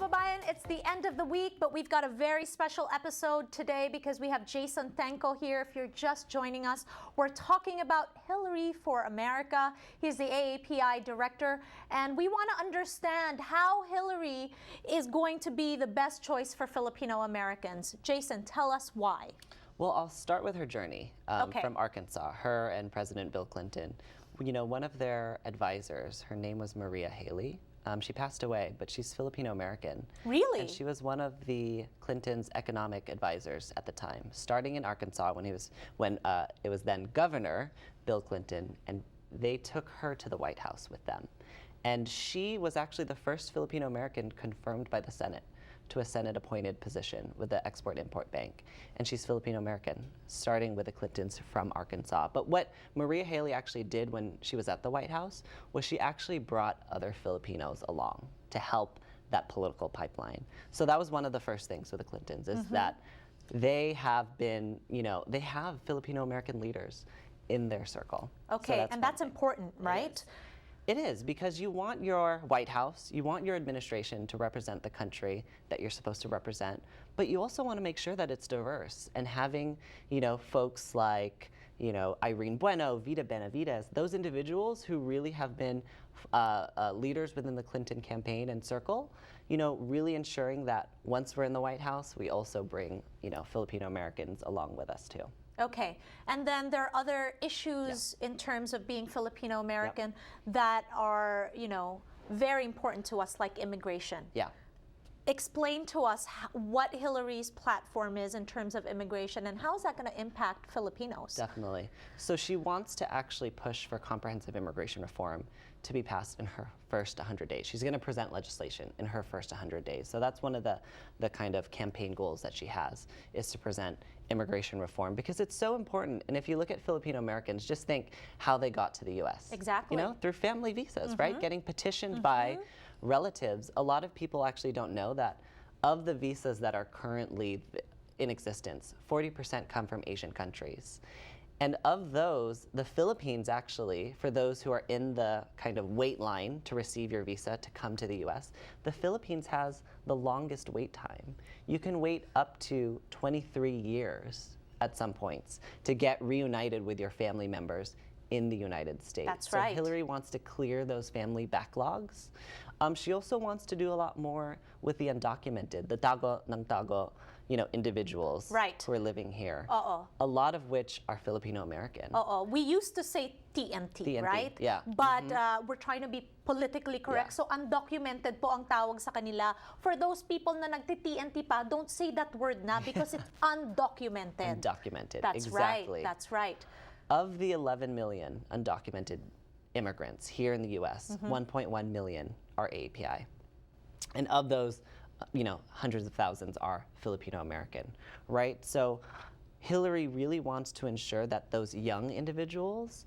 Kababayan, it's the end of the week, but we've got a very special episode today because we have Jason Tengco here. If you're just joining us, we're talking about Hillary for America. He's the AAPI director, and we want to understand how Hillary is going to be the best choice for Filipino Americans. Jason, tell us why. Well, I'll start with her journey from Arkansas, her and President Bill Clinton. You know, one of their advisors, her name was Maria Haley. She passed away, but she's Filipino-American. Really? And she was one of the Clinton's economic advisors at the time, starting in Arkansas when it was then Governor Bill Clinton, and they took her to the White House with them. And she was actually the first Filipino-American confirmed by the Senate to a Senate-appointed position with the Export-Import Bank. And she's Filipino-American, starting with the Clintons from Arkansas. But what Maria Haley actually did when she was at the White House was she actually brought other Filipinos along to help that political pipeline. So that was one of the first things with the Clintons, is that they have been, they have Filipino-American leaders in their circle. Okay, and that's important, right? It is, because you want your White House, you want your administration to represent the country that you're supposed to represent, but you also want to make sure that it's diverse. And having, folks like, Irene Bueno, Vida Benavides, those individuals who really have been leaders within the Clinton campaign and circle, really ensuring that once we're in the White House, we also bring, Filipino Americans along with us too. Okay, and then there are other issues in terms of being Filipino American that are, very important to us, like immigration. Yeah. Explain to us what Hillary's platform is in terms of immigration, and how is that going to impact Filipinos? Definitely. So she wants to actually push for comprehensive immigration reform to be passed in her first 100 days. She's going to present legislation in her first 100 days. So that's one of the kind of campaign goals that she has, is to present immigration reform, because it's so important. And if you look at Filipino Americans, just think how they got to the U.S. Exactly. Through family visas, right? Getting petitioned by relatives. A lot of people actually don't know that of the visas that are currently in existence, 40% come from Asian countries. And of those, the Philippines actually, for those who are in the kind of wait line to receive your visa to come to the US, the Philippines has the longest wait time. You can wait up to 23 years at some points to get reunited with your family members in the United States. That's right. So Hillary wants to clear those family backlogs. She also wants to do a lot more with the undocumented, the tago ng tago, individuals who are living here. A lot of which are Filipino American. We used to say TNT, right? Yeah. But we're trying to be politically correct. So undocumented po ang tawag sa kanila. For those people na nagti-TNT pa, don't say that word na, because it's undocumented. Undocumented. That's exactly. right. That's right. Of the 11 million undocumented immigrants here in the U.S., 1.1 million are AAPI. And of those, hundreds of thousands are Filipino American, right? So Hillary really wants to ensure that those young individuals,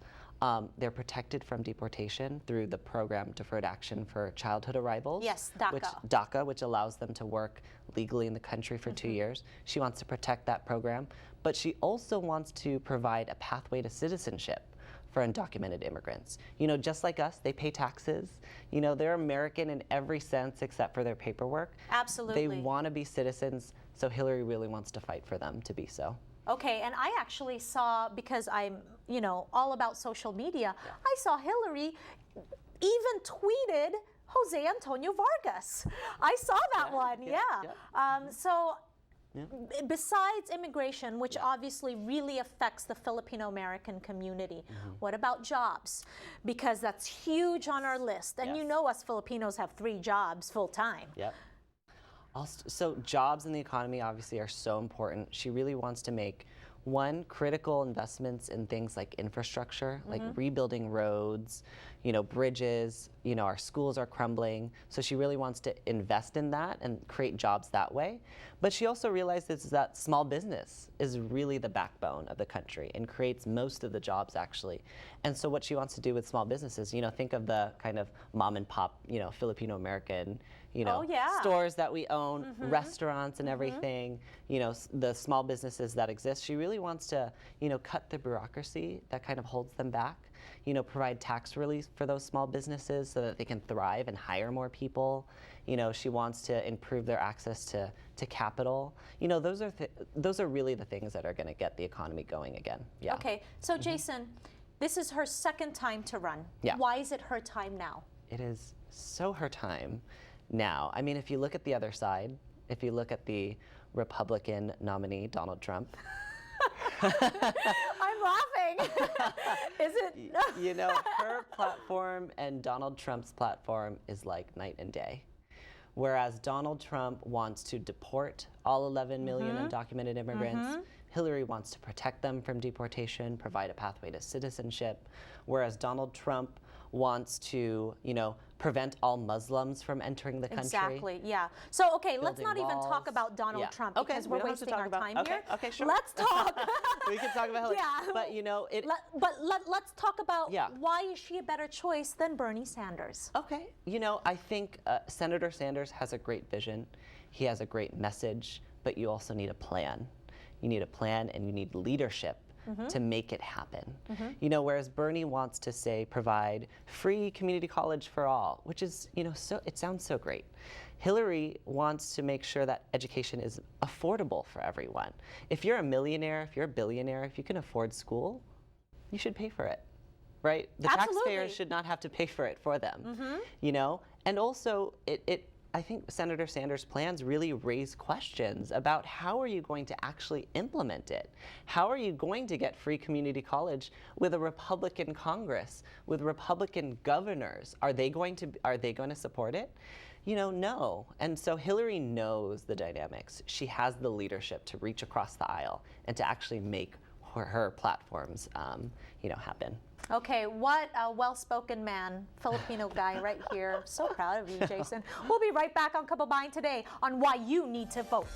they're protected from deportation through the program Deferred Action for Childhood Arrivals. Yes, DACA. DACA, which allows them to work legally in the country for 2 years. She wants to protect that program, but she also wants to provide a pathway to citizenship for undocumented immigrants. Just like us, they pay taxes. They're American in every sense except for their paperwork. Absolutely. They want to be citizens, so Hillary really wants to fight for them to be so. Okay, and I actually saw, because I'm, all about social media, I saw Hillary even tweeted Jose Antonio Vargas. I saw that one, besides immigration, which obviously really affects the Filipino American community, what about jobs? Because that's huge on our list. And us Filipinos have 3 jobs full time. Yep. So jobs in the economy obviously are so important. She really wants to make, one, critical investments in things like infrastructure, like rebuilding roads, bridges, our schools are crumbling. So she really wants to invest in that and create jobs that way. But she also realizes that small business is really the backbone of the country and creates most of the jobs, actually. And so what she wants to do with small businesses, think of the kind of mom and pop, Filipino American, stores that we own, restaurants and everything, the small businesses that exist. She really wants to, cut the bureaucracy that kind of holds them back. provide tax relief for those small businesses so that they can thrive and hire more people. She wants to improve their access to capital. Those are really the things that are going to get the economy going again. Yeah. Okay, so Jason, this is her second time to run. Yeah. Why is it her time now? It is so her time now. I mean, if you look at the other side, if you look at the Republican nominee, Donald Trump. I'm laughing. Is it? Her platform and Donald Trump's platform is like night and day. Whereas Donald Trump wants to deport all 11 million undocumented immigrants, Hillary wants to protect them from deportation, provide a pathway to citizenship. Whereas Donald Trump wants to, prevent all Muslims from entering the country. Exactly, yeah. So, okay, let's not even walls. talk about Donald Trump because we're wasting our time here. Okay, sure. Let's talk. We can talk about Hillary. Yeah. But, let's talk about Yeah. why is she a better choice than Bernie Sanders? Okay. I think Senator Sanders has a great vision. He has a great message, but you also need a plan. You need a plan and you need leadership to make it happen. Whereas Bernie wants to say provide free community college for all, which is, it sounds so great. Hillary wants to make sure that education is affordable for everyone. If you're a millionaire, if you're a billionaire, if you can afford school, you should pay for it, right? The taxpayers should not have to pay for it for them, And also, I think Senator Sanders' plans really raise questions about how are you going to actually implement it? How are you going to get free community college with a Republican Congress, with Republican governors? Are they going to support it? No. And so Hillary knows the dynamics. She has the leadership to reach across the aisle and to actually make her platforms, happen. Okay, what a well-spoken man, Filipino guy right here. So proud of you, Jason. We'll be right back on Kababayan Today on why you need to vote.